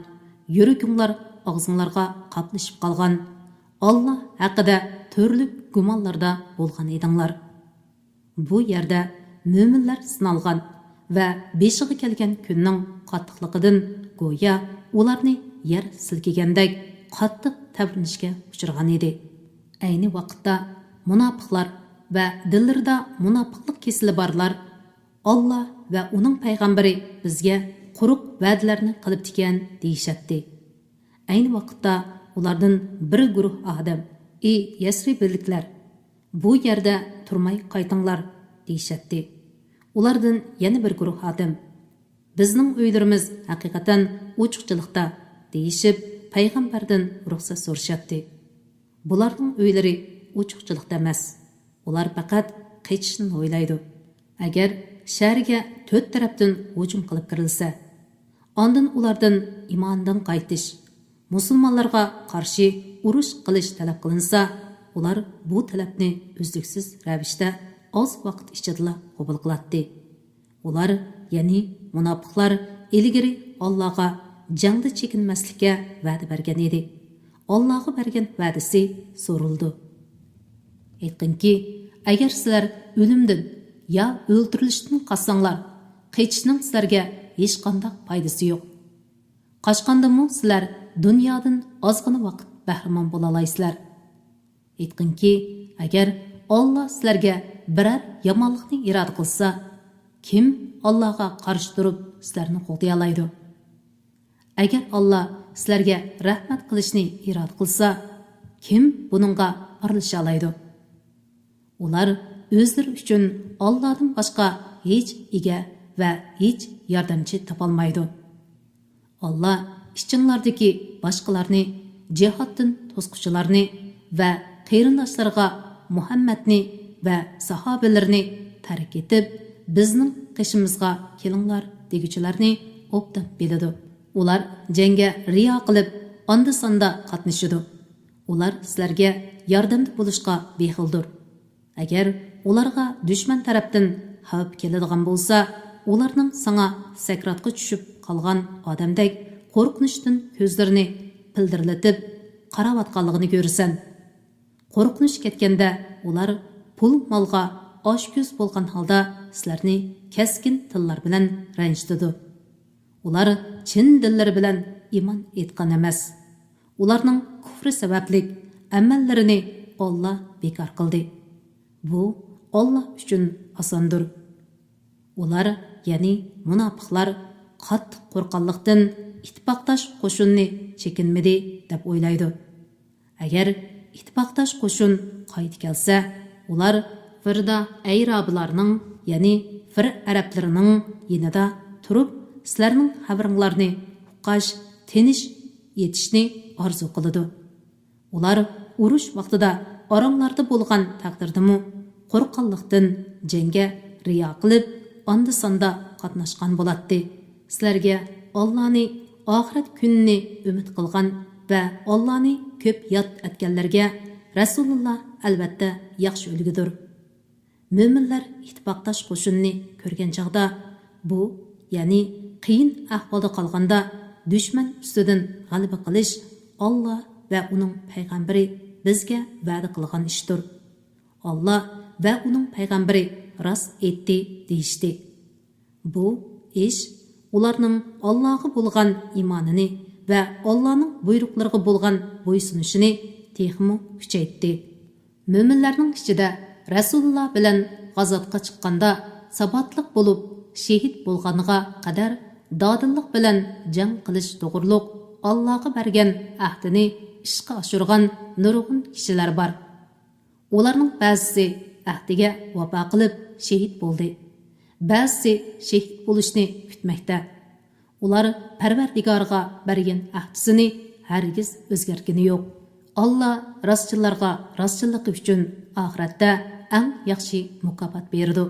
yuraginglar og'zinglarga qaplashib qolgan, Allah haqida turli gumonlarda bo'lgan edinglar. Bu yerda mo'minlar sinalgan va beshiga kelgan kunning qattiqligidan go'yo ularni yer silkigandek qattiq tabrinishga uchirgan edi. Ayni vaqtda munofiqlar va dillarida munofiqlik kesili borlar Allah va uning payg'ambari bizga quruq va'dalarni qilib ekan deyishatdi. Ayni vaqtda ulardan bir guruh odam, "Ey Yasribilliklar, bu yerda turmay qaytinglar" deyishatdi. Ulardan yana bir guruh odam, "Bizning uylarimiz haqiqatan ochiqchilikda" deyishib, payg'ambardan ruxsat so'rashatdi. Bularning uylari ochiqchilikda emas. Ular faqat qechishni o'ylaydi. Agar shaharga 4 tarafdan hujum qilib kirilsa, ondan ulardan iymondan qaytish, musulmonlarga qarshi urush qilish talab qilinsa, ular bu talabni uzluksiz ravishda oz vaqt ichida qabul qiladi. Ular, ya'ni munofiqlar, ilgari Allohga jangda chekinmaslikka va'da bergan edi. Allohga bergan va'dasi so'rildi. Aytqinki, agar sizlar o'limdan ya o'ldirilishdan qassanglar, qechishning sizlarga hech qanday foydasi yo'q. Qaçqandamı sizlar dunyodan ozgina vaqt bahramon bo'la olaysizlar. Aytqinki, agar Alloh sizlarga biror yomonlikni iroda qilsa, kim Allohga qarshi turib sizlarni qo'lday oladi? Agar Alloh sizlarga rahmat qilishni iroda qilsa, kim buningga aralasha oladi? Ular o'zlari uchun Allohdan boshqa hech ega va hech yordamchi topolmaydi. Allah ishchinlardagi boshqalarni, jihoddan to'squchilarni va qarindoshlarga Muhammadni va sahobalarni tark etib, bizning qishimizga kelinglar deguchilarni obdan biladi. Ular jangga riyo qilib, onda sonda qatnashadi. Ular sizlarga yordamchi bo'lishga bexildir. Agar ularga dushman tarafdan xavf keladigan bo'lsa, ularning sana sakratga tushib qolgan odamdek qo'rqinishdan ko'zlarini pildirlatib qarayotganligini ko'rsan. Qo'rqinish ketganda ular pul molga oshko'z bo'lgan holda sizlarni keskin tillar bilan ranjitadi. Ular chin dillari bilan iymon etgan emas. Ularning kufri sababli amallarini Alloh bekor qildi. Bu Alloh uchun osondir. Ular, ya'ni munofiqlar, qattiq qo'rqanlikdan ittifoqdosh qo'shinni chekinmadi deb o'ylaydi. Agar ittifoqdosh qo'shin qaytib kelsa, ular Firda Ayrobilarning, ya'ni Fir arablarining yanida turib, sizlarning xabaringlarni uqqash, tinish yetishni orzu qiladi. Ular urush vaqtida oranglarda bo'lgan taqdirdimi qo'rqqanlikdan jangga riyo qilib, onda sonda qatnashgan bo'ladi. Sizlarga Allohni oxirat kunini umid qilgan va Allohni ko'p yod etganlarga Rasululloh albatta yaxshi ulgudir. Mo'minlar ittifoqdosh qo'shinni ko'rgan chaqda bu, ya'ni qiyin ahvolda qolganda dushman ustidan g'alaba qilish Alloh va uning payg'ambari bizga va'da qilgan ishdir. Alloh va uning payg'ambari rost aytdi deyishdi. Bu ish ularning Allohga bo'lgan iymonini va Allohning buyruqlariga bo'lgan bo'ysunishini texmo kuchaytdi. Mo'minlarning ichida Rasululloh bilan g'azotga chiqqanda sabatliq bo'lib shahid bo'lganiga qadar dodillik bilan jang qilish to'g'riliq Allohga bergan ahdini ishga oshirgan nurg'un kishilar bor. Ularning ba'zisi ahdiga vafo qilib shahid bo'ldi. Ba'zisi shahid bo'lishni kutmoqda. Ular Parvardigorga bergan ahdisini hargiz o'zgartgani yo'q. Alloh rostchilarga rostchiligi uchun oxiratda eng yaxshi mukofot berdi.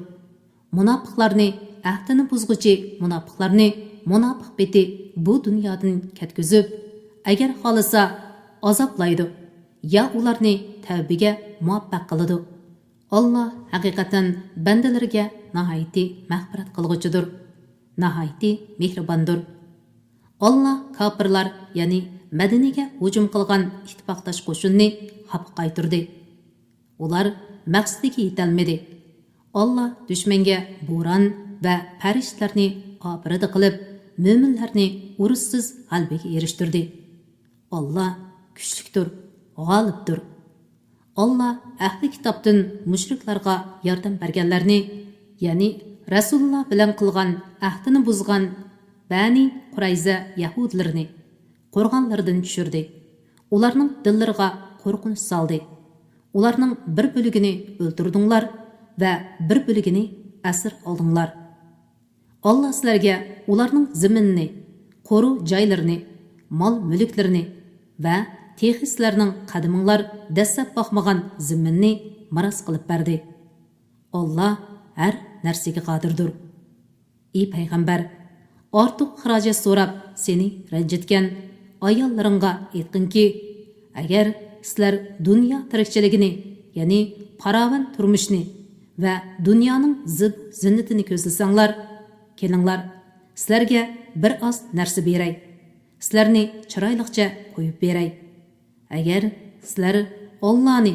Munofiqlarni, ahdini buzg'uchi munofiqlarni munofiq beti bu dunyodan ketkizib, agar xolisa azoblaydi, ya ularni tavbiga muvaffaq qiladi. Alloh haqiqatan bandalariga nihoyatda mag'firat qilg'uchidir, nihoyatda mehribondir. Alloh kofirlar, ya'ni Madinaga hujum qilgan ittifoqdosh qo'shinni xap qaytirdi. Ular maqsadiga yetolmadi. Alloh dushmanga bo'ron va farishtalarni obirada qilib, mo'minlarni urushsiz g'alabaga erishtirdi. Alloh kuchlidir, g'olibdir. Alloh ahli kitobdan mushriklarga yordam berganlarni, ya'ni Rasululloh bilan qilgan ahdini buzgan Bani Qurayza yahudlarini qo'rg'onlardan tushirdi. Ularning dillariga qo'rqinch soldi. Ularning bir bo'ligini o'ldirdinglar va bir bo'ligini asir oldinglar. Alloh sizlarga ularning zaminini, qo'ru joylarini, mol-mulklarini va texislarning qadiminglar dastlab boqmagan zaminni maros qilib berdi. Alloh har narsaga qodirdir. Ey payg'ambar, ortiq xarajat so'rab seni ranjitgan ayollaringga aytqinki, agar sizlar dunyo tirikchiligini, ya'ni paravan turmushni va dunyoning zinnatini ko'zlasanglar, kelinglar, sizlarga bir oz narsa beray. Sizlarni chiroyliqcha qo'yib beray. Agar sizlar Allohni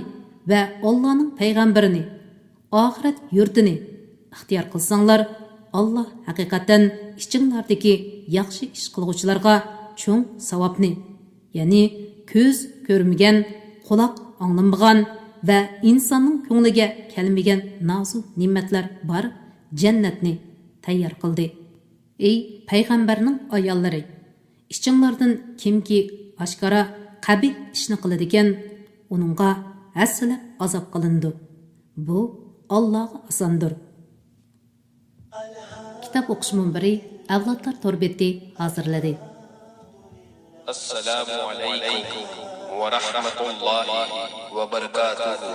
va Allohning payg'ambarini, oxirat yurtini ixtiyor qilsanglar, Alloh haqiqatan ichinglardagi yaxshi ish qilguvchilarga cho'ng savobni, ya'ni ko'z ko'rmagan, quloq anglanmagan va insonning ko'ngliga kelmagan nozik ne'matlar bor jannatni tayyor qildi. Ey payg'ambarning ayollari, ichinglardan kimki oshkora qabih ishni qiladigan, uningga hasilab azob qilindi. Bu Allohga osondir. Kitap o'qish munbiri Avlodlar torbeti hozirladi. Assalamu alaykum wa rahmatullahi wa barakatuh.